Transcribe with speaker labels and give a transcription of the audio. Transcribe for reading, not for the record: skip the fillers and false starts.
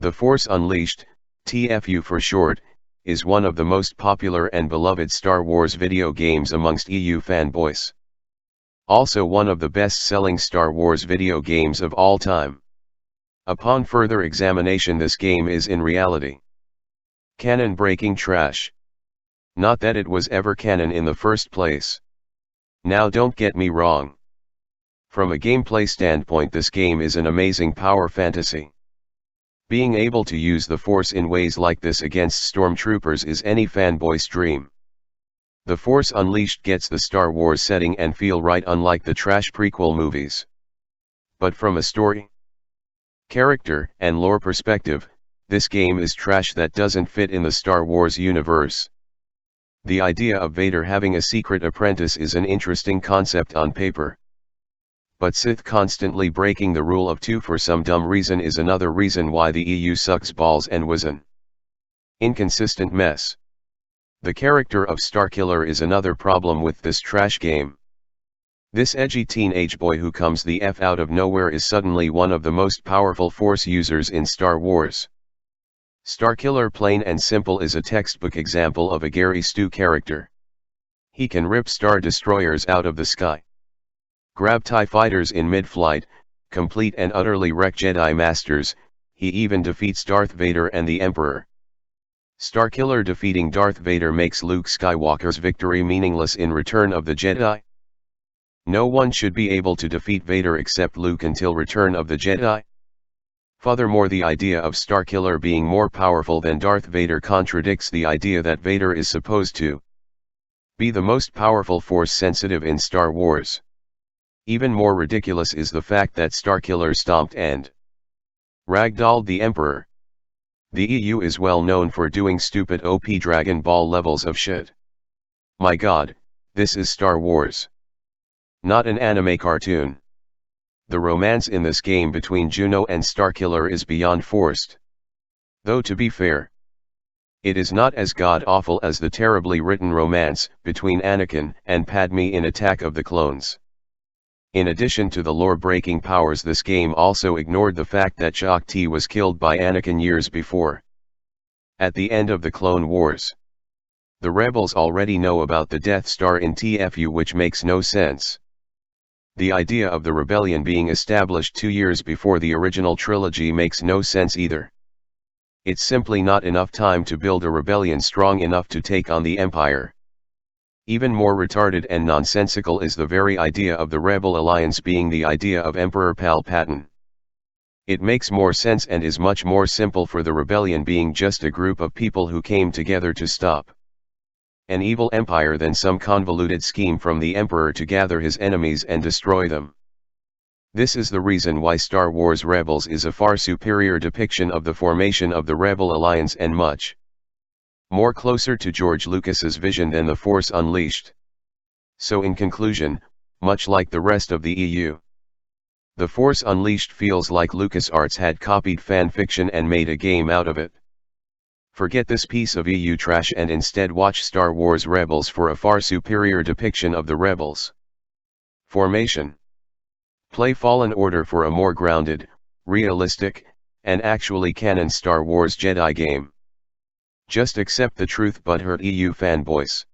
Speaker 1: The Force Unleashed, TFU for short, is one of the most popular and beloved Star Wars video games amongst EU fanboys. Also one of the best-selling Star Wars video games of all time. Upon further examination, this game is in reality canon-breaking trash. Not that it was ever canon in the first place. Now don't get me wrong. From a gameplay standpoint, this game is an amazing power fantasy. Being able to use the Force in ways like this against stormtroopers is any fanboy's dream. The Force Unleashed gets the Star Wars setting and feel right, unlike the trash prequel movies. But from a story, character, and lore perspective, this game is trash that doesn't fit in the Star Wars universe. The idea of Vader having a secret apprentice is an interesting concept on paper. But Sith constantly breaking the rule of two for some dumb reason is another reason why the EU sucks balls and was an inconsistent mess. The character of Starkiller is another problem with this trash game. This edgy teenage boy who comes the F out of nowhere is suddenly one of the most powerful Force users in Star Wars. Starkiller, plain and simple, is a textbook example of a Gary Stu character. He can rip Star Destroyers out of the sky, grab TIE fighters in mid-flight, complete and utterly wreck Jedi Masters. He even defeats Darth Vader and the Emperor. Starkiller defeating Darth Vader makes Luke Skywalker's victory meaningless in Return of the Jedi. No one should be able to defeat Vader except Luke until Return of the Jedi. Furthermore, the idea of Starkiller being more powerful than Darth Vader contradicts the idea that Vader is supposed to be the most powerful Force sensitive in Star Wars. Even more ridiculous is the fact that Starkiller stomped and ragdolled the Emperor. The EU is well known for doing stupid OP Dragon Ball levels of shit. My god, this is Star Wars, not an anime cartoon. The romance in this game between Juno and Starkiller is beyond forced. Though to be fair, it is not as god-awful as the terribly written romance between Anakin and Padme in Attack of the Clones. In addition to the lore-breaking powers, this game also ignored the fact that Shaak Ti was killed by Anakin years before, at the end of the Clone Wars. The rebels already know about the Death Star in TFU, which makes no sense. The idea of the rebellion being established 2 years before the original trilogy makes no sense either. It's simply not enough time to build a rebellion strong enough to take on the Empire. Even more retarded and nonsensical is the very idea of the Rebel Alliance being the idea of Emperor Palpatine. It makes more sense and is much more simple for the rebellion being just a group of people who came together to stop an evil empire than some convoluted scheme from the Emperor to gather his enemies and destroy them. This is the reason why Star Wars Rebels is a far superior depiction of the formation of the Rebel Alliance and much more closer to George Lucas's vision than The Force Unleashed. So in conclusion, much like the rest of the EU, The Force Unleashed feels like LucasArts had copied fan fiction and made a game out of it. Forget this piece of EU trash and instead watch Star Wars Rebels for a far superior depiction of the Rebels' formation. Play Fallen Order for a more grounded, realistic, and actually canon Star Wars Jedi game. Just accept the truth but hurt EU fanboys.